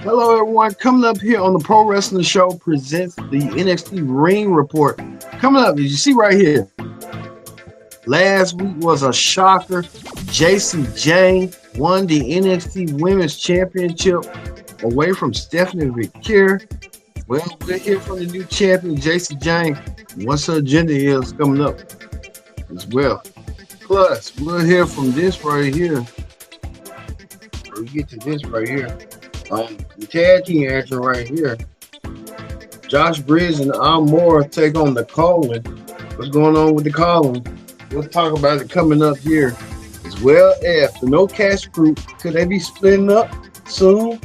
Hello, everyone. Coming up here on the Pro Wrestling Show presents the NXT Ring Report. Coming up, as you see right here, last week was a shocker. JC Jane won the NXT Women's Championship away from Stephanie Victor. Well, we'll hear from the new champion, JC Jane, what's her agenda is coming up as well. Plus, we'll hear from this right here. We get to this right here. The tag team action right here. Josh Briggs and Al Moore take on the Colin. What's going on with the Colin? We'll talk about it coming up here. As well as the No Cash Group. Could they be splitting up soon?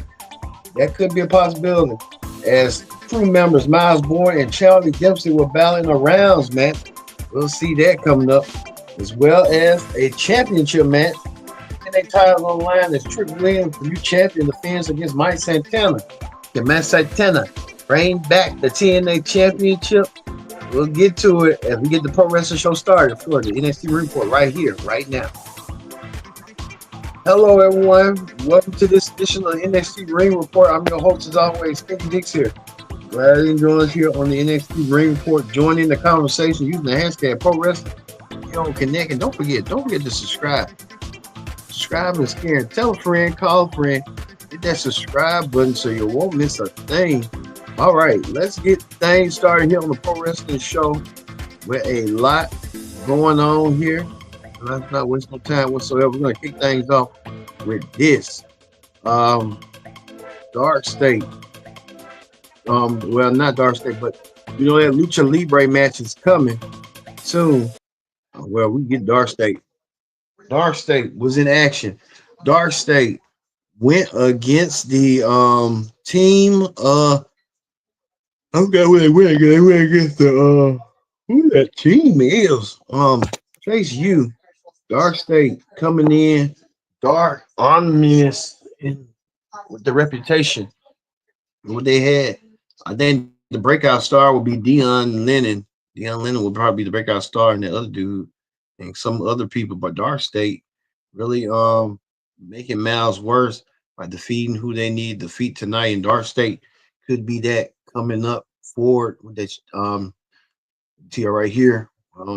That could be a possibility. As crew members Miles Bourne and Charlie Dempsey were battling around, man. We'll see that coming up. As well as a championship match. They title on the line as Trick Williams, the new champion, defends against Mike Santana. Can Mike Santana bring back the TNA championship? We'll get to it as we get the Pro Wrestling Show started for the NXT Ring Report right here, right now. Hello, everyone. Welcome to this edition of the NXT Ring Report. I'm your host, as always, Stinky Dix here. Glad you join us here on the NXT Ring Report. Join in the conversation using the hashtag Pro Wrestling. Connect, and don't forget to subscribe. Subscribe and share. Tell a friend, call a friend, hit that subscribe button so you won't miss a thing. All right, let's get things started here on the Pro Wrestling Show with a lot going on here. Let's not waste no time whatsoever. We're going to kick things off with this. Dark State. Well, not Dark State, but you know that Lucha Libre match is coming soon. Well, we get Dark State. Dark State was in action. Dark State went against the team. I forgot where they went against. They went against the who that team is. Chase U. Dark State coming in dark, ominous, and with the reputation what they had. I think the breakout star will be Dion Lennon. Dion Lennon will probably be the breakout star, and the other dude and some other people, but Dark State really making Miles worse by defeating who they need to defeat tonight. And Dark State could be that coming up forward with that see right here.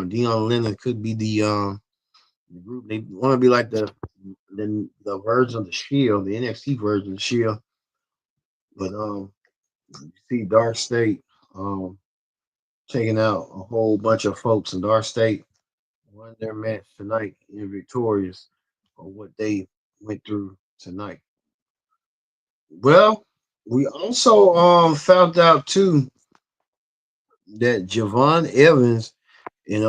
Dion Lennon could be the group. They want to be like the version of the Shield, the NXT version of the Shield. But you see Dark State taking out a whole bunch of folks, and Dark State won their match tonight and victorious for what they went through tonight. Well, we also found out too that Javon Evans and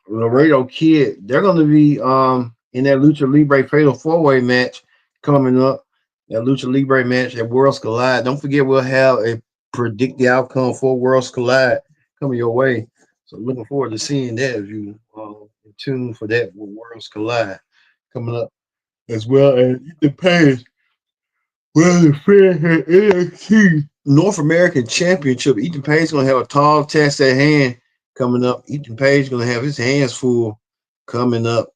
Laredo Kid, they're going to be in that Lucha Libre Fatal 4-Way match coming up. That Lucha Libre match at Worlds Collide. Don't forget, we'll have a predict the outcome for Worlds Collide coming your way. So looking forward to seeing that if you in tune for that with Worlds Collide coming up, as well as the page. Well, the Fed had NXT North American Championship. Ethan Page is going to have a tall task at hand coming up. Ethan Page is going to have his hands full coming up.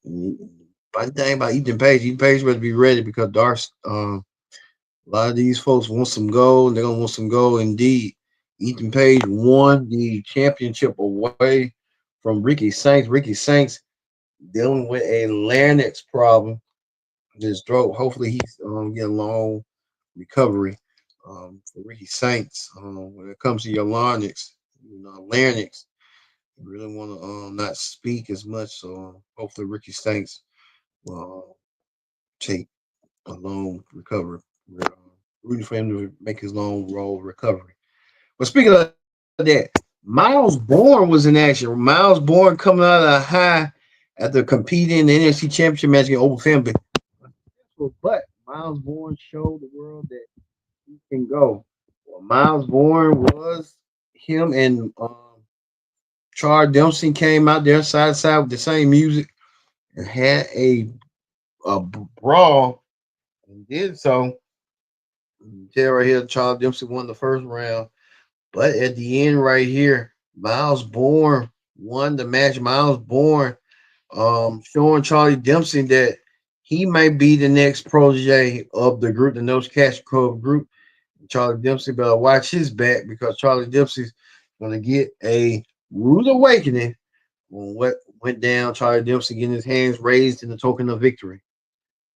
By the thing about Ethan Page better be ready because a lot of these folks want some gold. They're going to want some gold indeed. Ethan Page won the championship away from Ricky Saints. Ricky Saints dealing with a larynx problem in his throat. Hopefully he's getting a long recovery for Ricky Saints. When it comes to your larynx, larynx, you really want to not speak as much. So hopefully Ricky Saints will take a long recovery. Rooting for him to make his long road recovery. But speaking of that, Miles Bourne was in action. Miles Bourne coming out of a high after competing in the NXT Championship match against Open Family. But Miles Bourne showed the world that he can go. Well, Miles Bourne was him and Charles Dempsey came out there side to side with the same music and had a brawl and did so. Tell right here, Charles Dempsey won the first round. But at the end right here, Miles Bourne won the match. Miles Bourne showing Charlie Dempsey that he might be the next protege of the group, the No Cash Club group. Charlie Dempsey better watch his back because Charlie Dempsey's gonna get a rude awakening on what went down. Charlie Dempsey getting his hands raised in the token of victory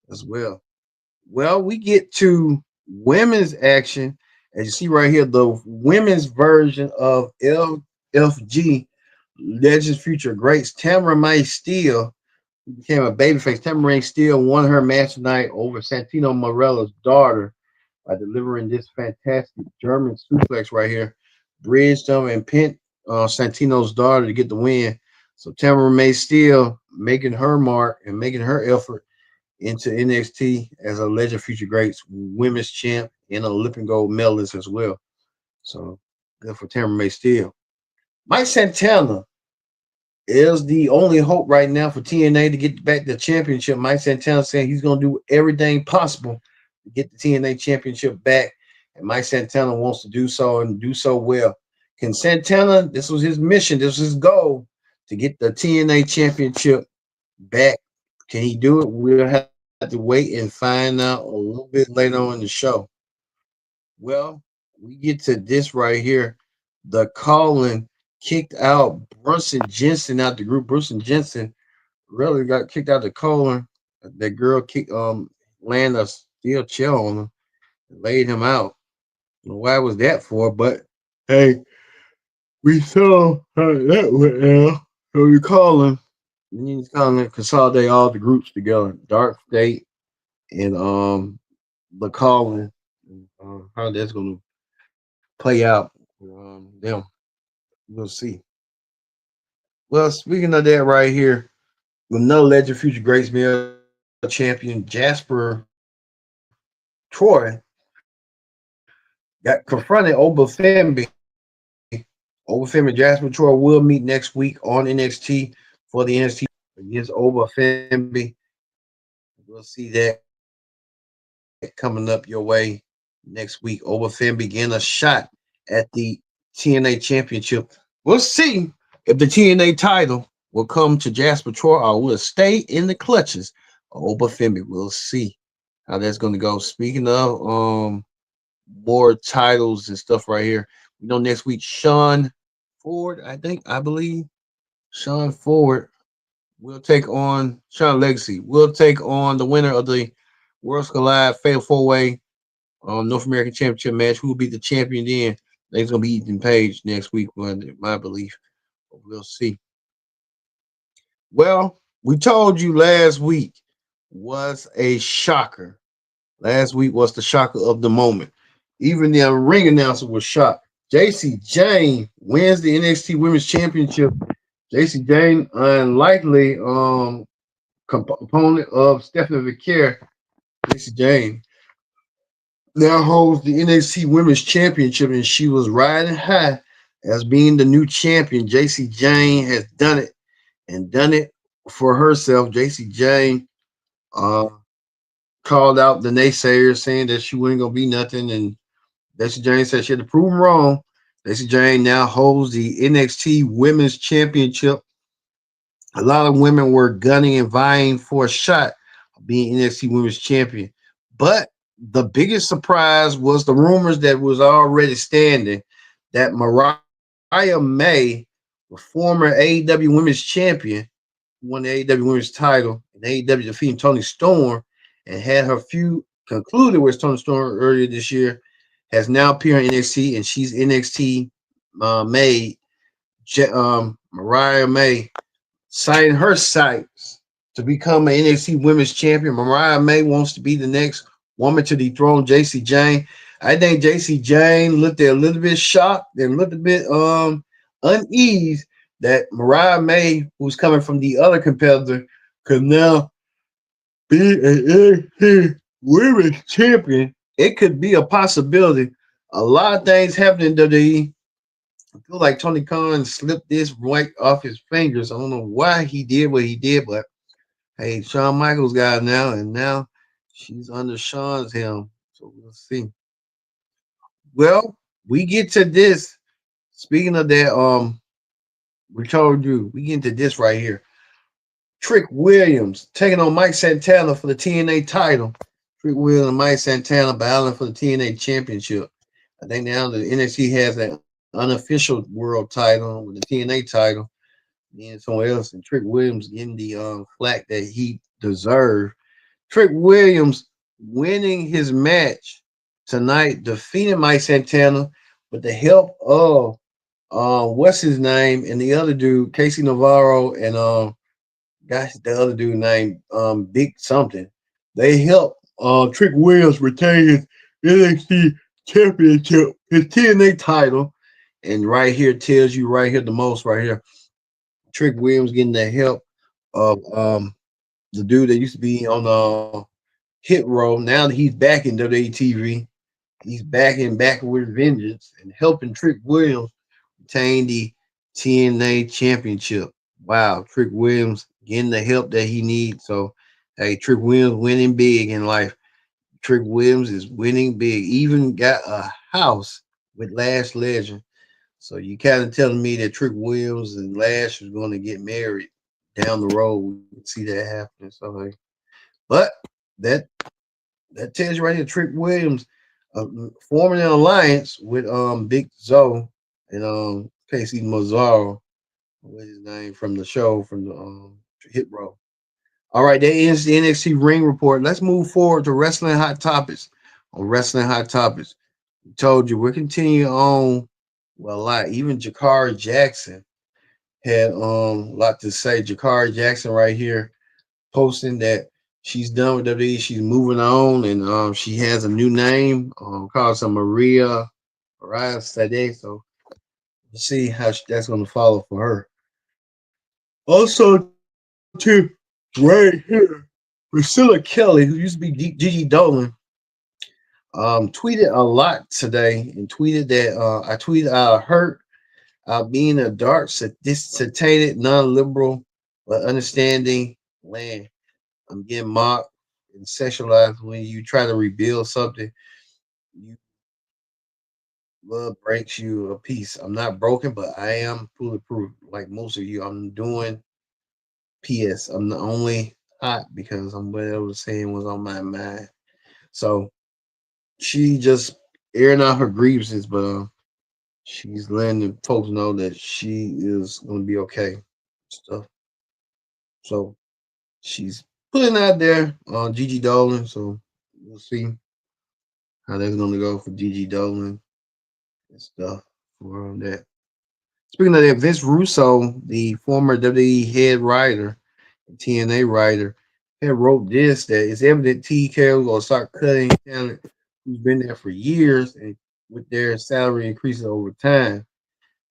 as well. Well, we get to women's action. As you see right here, the women's version of LFG Legends Future Greats. Tamara May Steele became a babyface. Tamara May Steele won her match tonight over Santino Morella's daughter by delivering this fantastic German suplex right here. Bridged them and pinned Santino's daughter to get the win. So Tamara May Steele making her mark and making her effort into NXT as a Legend Future Greats women's champ and an Olympic gold medalist as well. So good for Tamara May Steele. Mike Santana is the only hope right now for TNA to get back the championship. Mike Santana saying he's going to do everything possible to get the TNA championship back. And Mike Santana wants to do so and do so well. Can Santana, this was his mission, this was his goal to get the TNA championship back. Can he do it? We'll have to wait and find out a little bit later on in the show. Well, we get to this right here. The Colin kicked out Brunson Jensen out the group. Brunson Jensen really got kicked out the Colin. That girl kicked landed a steel chair on him and laid him out. I don't know why was that for, but hey, we saw how that went now. So you call him. You need to call him consolidate all the groups together. Dark State and the Colin. How that's gonna play out. Them. We'll see. Well, speaking of that right here, another Legend Future Greats male champion, Jasper Troy, got confronted Oba Femby. Oba Femby and Jasper Troy will meet next week on NXT for the NXT against Oba Femby. We'll see that coming up your way next week. Oba Femby getting a shot at the TNA Championship. We'll see if the TNA title will come to Jasper Troy or will stay in the clutches of Oba Femby. We'll see how that's going to go. Speaking of more titles and stuff right here, we know next week Sean Ford, I believe Sean Ford will take on Sean Legacy. Will take on the winner of the Worlds Collide Fatal Four Way North American Championship match. Who will be the champion then? I think it's gonna be Ethan Page next week, my belief. But we'll see. Well, we told you last week was a shocker. Last week was the shocker of the moment. Even the ring announcer was shocked. JC Jane wins the NXT Women's Championship. JC Jane, unlikely opponent of Stephanie Vicaire. JC Jane now holds the NXT Women's Championship, and she was riding high as being the new champion. JC Jane has done it and done it for herself. JC Jane uh, called out the naysayers saying that she wasn't going to be nothing, and JC Jane said she had to prove them wrong. JC Jane now holds the NXT Women's Championship. A lot of women were gunning and vying for a shot of being NXT Women's Champion. But the biggest surprise was the rumors that was already standing that Mariah May, the former AEW Women's Champion, who won the AEW Women's title, and AEW defeating Toni Storm and had her feud concluded with Toni Storm earlier this year, has now appeared in NXT, and she's NXT May. Mariah May signing her sights to become an NXT Women's Champion. Mariah May wants to be the next woman to dethrone JC Jane. I think JC Jane looked a little bit shocked and looked a bit uneasy that Mariah May, who's coming from the other competitor, could now be an NXT Women's Champion. It could be a possibility. A lot of things happening in WWE. I feel like Tony Khan slipped this right off his fingers. I don't know why he did what he did, but hey, Shawn Michaels got it now, and now she's under Shawn's helm. So we'll see. Well, we get to this. Speaking of that, we told you we get into this right here. Trick Williams taking on Mike Santana for the TNA title. Trick Williams and Mike Santana battling for the TNA championship. I think now the NXT has an unofficial world title with the TNA title, and somewhere else, and Trick Williams getting the flack that he deserved. Trick Williams winning his match tonight, defeating Mike Santana with the help of what's his name and the other dude, Casey Navarro, and gosh, the other dude named Big something. They helped Trick Williams retain his NXT championship, his TNA title. And right here tells you right here the most right here. Trick Williams getting the help of the dude that used to be on Hit Row. Now that he's back in WWE TV, he's back with vengeance and helping Trick Williams retain the TNA championship. Wow, Trick Williams getting the help that he needs. So, hey, Trick Williams winning big in life. Trick Williams is winning big. Even got a house with Lash Legend. So you kind of telling me that Trick Williams and Lash is going to get married down the road. We can see that happening. So, like, but that that tells you right here, Trick Williams forming an alliance with Big Zoe and Casey Mazzaro, what is his name from the show from the Hit Row. All right, that ends the NXT Ring Report. Let's move forward to Wrestling Hot Topics. On Wrestling Hot Topics, we told you we're continuing on. Well, a lot. Even Jakari Jackson had a lot to say. Jakari Jackson right here posting that she's done with WWE. She's moving on, and she has a new name. Calls her Mariah Sade. So we'll see how that's going to follow for her. Also, too, right here, Priscilla Kelly, who used to be Gigi Dolan, tweeted a lot today and tweeted that I tweeted out hurt being a dark, satiated, non-liberal, but understanding land. I'm getting mocked and sexualized when you try to rebuild something. You love breaks you a piece. I'm not broken, but I am bulletproof. Like most of you, I'm doing PS. I'm the only hot because I'm what I was saying was on my mind. So she just airing out her grievances, but she's letting the folks know that she is gonna be okay. Stuff. So she's putting out there on Gigi Dolan. So we'll see how that's gonna go for Gigi Dolan and stuff for that. Speaking of that, Vince Russo, the former WWE head writer, TNA writer, had wrote this that it's evident TK will start cutting talent who's been there for years and with their salary increases over time.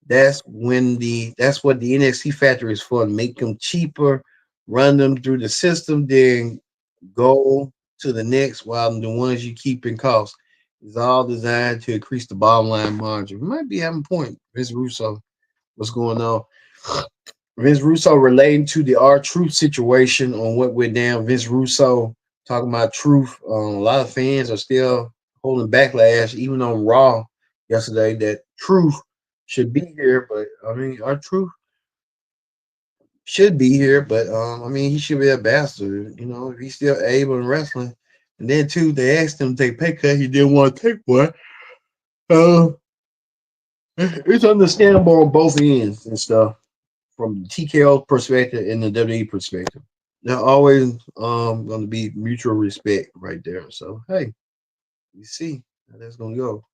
That's what the NXT factory is for, to make them cheaper, run them through the system, then go to the next while the ones you keep in cost is all designed to increase the bottom line margin. We might be having a point, Vince Russo. What's going on? Vince Russo relating to the R Truth situation on what went down. Vince Russo talking about truth. A lot of fans are still holding backlash, even on Raw yesterday, that truth should be here. But I mean, our truth should be here, but I mean, he should be a bastard. You know, if he's still able in wrestling. And then too, they asked him to take pay cut. He didn't want to take one. Uh, it's understandable on both ends and stuff from the TKO perspective and the WWE perspective. They're always going to be mutual respect right there. So hey, you see how that's going to go.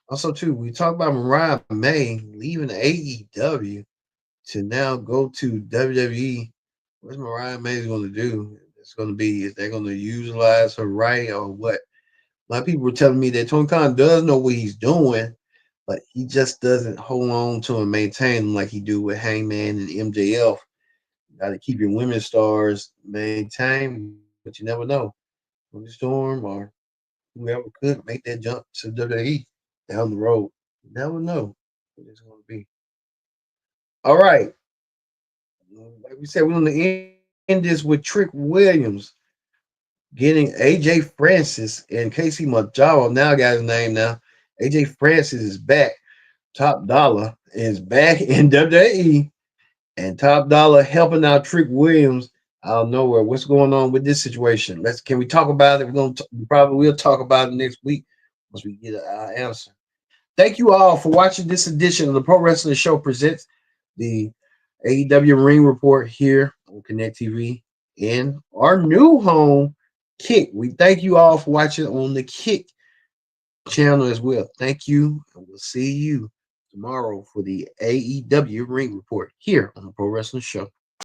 Also, too, we talk about Mariah May leaving AEW to now go to WWE. What's Mariah May going to do? It's going to be, is they going to utilize her right or what? A lot of people were telling me that Tony Khan does know what he's doing, but he just doesn't hold on to and maintain them like he do with Hangman and MJF. Got to keep your women stars maintained, but you never know. Tony Storm or whoever could make that jump to WWE down the road. You never know what it's going to be. All right. Like we said, we're going to end this with Trick Williams getting AJ Francis and Casey Majawa. Now got his name now. AJ Francis is back. Top Dollar is back in WWE, and Top Dollar helping out Trick Williams out of nowhere. What's going on with this situation? Can we talk about it? We probably will talk about it next week once we get our answer. Thank you all for watching this edition of the Pro Wrestling Show presents the AEW Ring Report here on Connect TV in our new home, Kick. We thank you all for watching on the Kick channel as well. Thank you, and we'll see you tomorrow for the AEW Ring Report here on the Pro Wrestling Show.